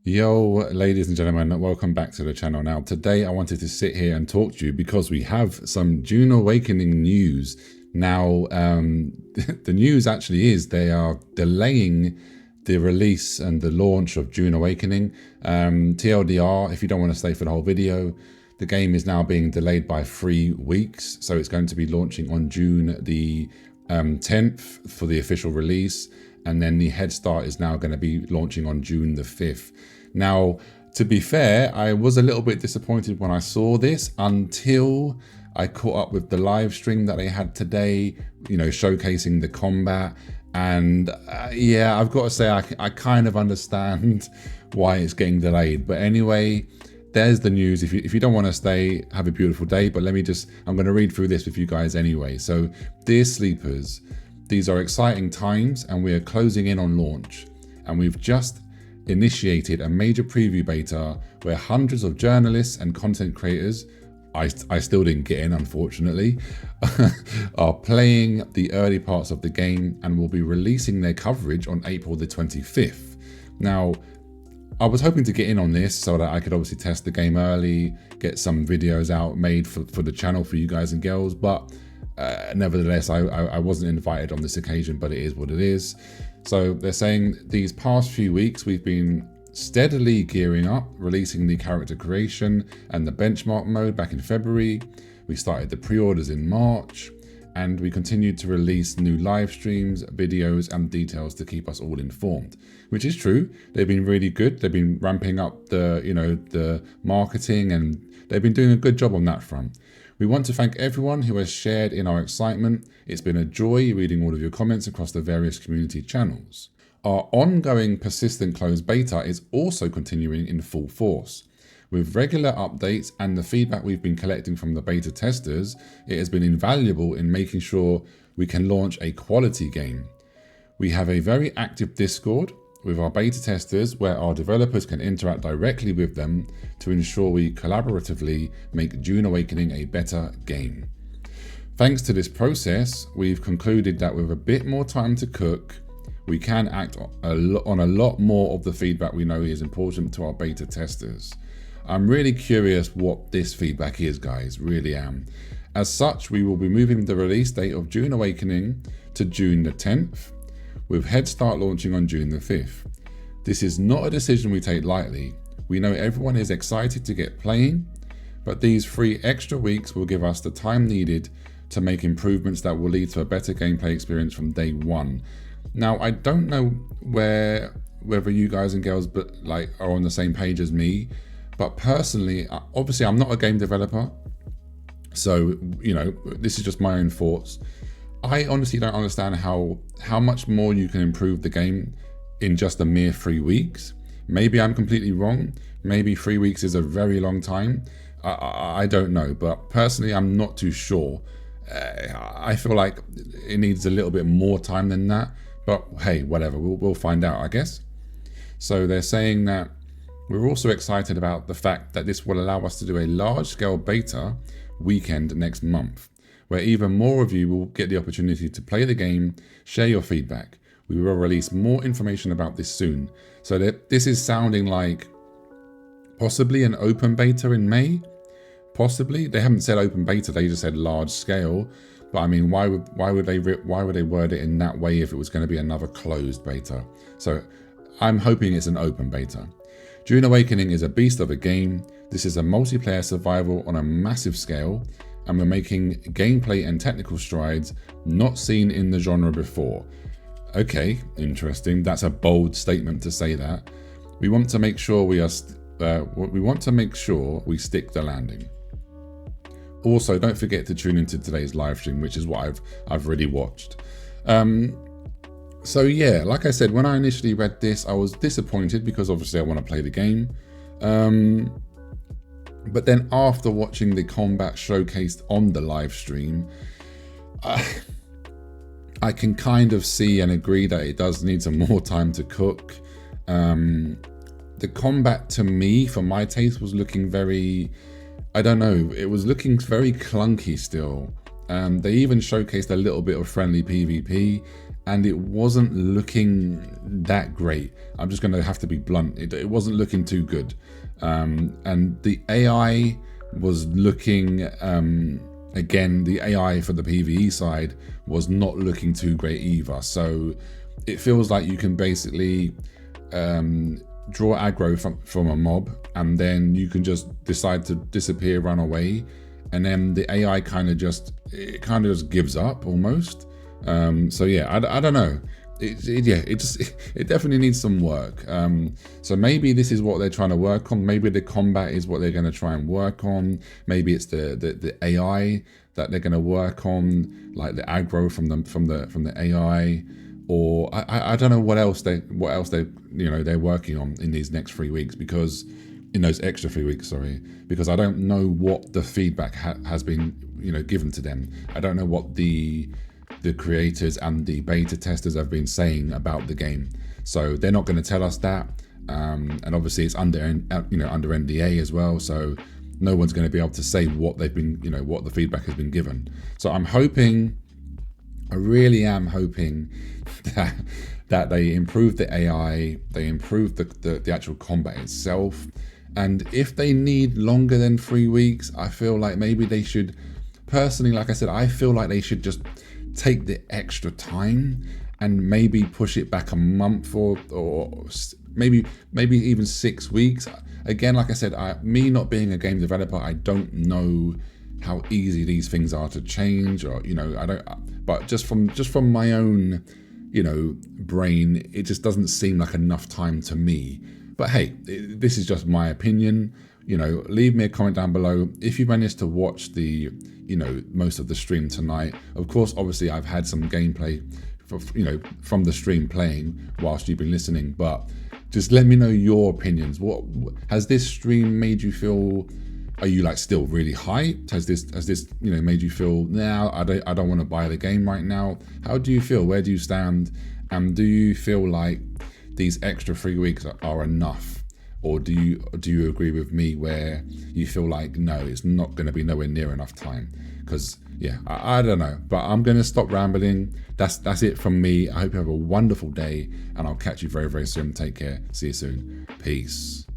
Yo, ladies and gentlemen, welcome back to the channel. Now, today I wanted to sit here and talk to you because we have some Dune Awakening news. Now, the news actually is they are delaying the release and the launch of Dune Awakening. TLDR, if you don't want to stay for the whole video, the game is now being delayed by 3 weeks. So it's going to be launching on June the 10th for the official release. And then the head start is now going to be launching on June the 5th. Now, to be fair, I was a little bit disappointed when I saw this until I caught up with the live stream that they had today, you know, showcasing the combat. And yeah, I've got to say, I kind of understand why it's getting delayed. But anyway, there's the news. If you don't want to stay, have a beautiful day. But I'm going to read through this with you guys anyway. So, dear sleepers, these are exciting times and we are closing in on launch. And we've just initiated a major preview beta where hundreds of journalists and content creators, I still didn't get in unfortunately, are playing the early parts of the game and will be releasing their coverage on April the 25th. Now, I was hoping to get in on this so that I could obviously test the game early, get some videos out made for the channel for you guys and girls, but nevertheless, I wasn't invited on this occasion, but it is what it is. So they're saying these past few weeks, we've been steadily gearing up, releasing the character creation and the benchmark mode back in February. We started the pre-orders in March, and we continued to release new live streams, videos, and details to keep us all informed, which is true. They've been really good. They've been ramping up the marketing, and they've been doing a good job on that front. We want to thank everyone who has shared in our excitement. It's been a joy reading all of your comments across the various community channels. Our ongoing persistent closed beta is also continuing in full force. With regular updates and the feedback we've been collecting from the beta testers, it has been invaluable in making sure we can launch a quality game. We have a very active Discord with our beta testers where our developers can interact directly with them to ensure we collaboratively make Dune Awakening a better game. Thanks to this process, we've concluded that with a bit more time to cook, we can act on a lot more of the feedback we know is important to our beta testers. I'm really curious what this feedback is, guys, really am. As such, we will be moving the release date of Dune Awakening to June the 10th, with Head Start launching on June the 5th. This is not a decision we take lightly. We know everyone is excited to get playing, but these 3 extra weeks will give us the time needed to make improvements that will lead to a better gameplay experience from day one. Now, I don't know whether you guys and girls are on the same page as me, but personally, obviously I'm not a game developer, so this is just my own thoughts. I honestly don't understand how much more you can improve the game in just a mere 3 weeks. Maybe I'm completely wrong. Maybe 3 weeks is a very long time. I don't know, but personally, I'm not too sure. I feel like it needs a little bit more time than that. But hey, whatever. We'll find out, I guess. So they're saying that we're also excited about the fact that this will allow us to do a large-scale beta weekend next month, where even more of you will get the opportunity to play the game, share your feedback. We will release more information about this soon. So this is sounding like possibly an open beta in May. Possibly. They haven't said open beta, they just said large scale. But I mean, why would they word it in that way if it was going to be another closed beta? So I'm hoping it's an open beta. Dune Awakening is a beast of a game. This is a multiplayer survival on a massive scale, and we're making gameplay and technical strides not seen in the genre before. Okay, interesting. That's a bold statement to say that. We want to make sure we stick the landing. Also, don't forget to tune into today's live stream, which is what I've already watched. So yeah, like I said, when I initially read this, I was disappointed because obviously I want to play the game. But then after watching the combat showcased on the live stream, I can kind of see and agree that it does need some more time to cook. The combat to me, for my taste, was looking very, I don't know, it was looking very clunky still. They even showcased a little bit of friendly PvP, and it wasn't looking that great. I'm just going to have to be blunt. It wasn't looking too good. And the AI was looking, again, the AI for the PvE side was not looking too great either. So it feels like you can basically draw aggro from a mob, and then you can just decide to disappear, run away, and then the AI kind of just gives up almost. So yeah, I don't know. It definitely needs some work. So maybe this is what they're trying to work on. Maybe the combat is what they're going to try and work on. Maybe it's the AI that they're going to work on, like the aggro from the AI. Or I don't know what else they're working on in these next 3 weeks, because in those extra 3 weeks, sorry, because I don't know what the feedback has been given to them. I don't know what the creators and the beta testers have been saying about the game, so they're not going to tell us that. And obviously it's under NDA as well, so no one's going to be able to say what they've been, what the feedback has been given. So I really am hoping that they improve the AI, they improve the actual combat itself. And if they need longer than 3 weeks, I feel like maybe they should, personally, like I said, I feel like they should just take the extra time and maybe push it back a month or maybe even 6 weeks. Again, like I said, me not being a game developer, I don't know how easy these things are to change, or I don't. But just from my own, brain, it just doesn't seem like enough time to me. But hey, this is just my opinion. Leave me a comment down below if you managed to watch the, most of the stream tonight. Of course, obviously, I've had some gameplay, from the stream playing whilst you've been listening. But just let me know your opinions. What has this stream made you feel? Are you still really hyped? Has this made you feel, now I don't want to buy the game right now? How do you feel? Where do you stand? And do you feel like these extra 3 weeks are enough? Or do you agree with me where you feel like, no, it's not going to be nowhere near enough time? Because yeah, I don't know, but I'm going to stop rambling. That's it from me. I hope you have a wonderful day, and I'll catch you very, very soon. Take care. See you soon. Peace.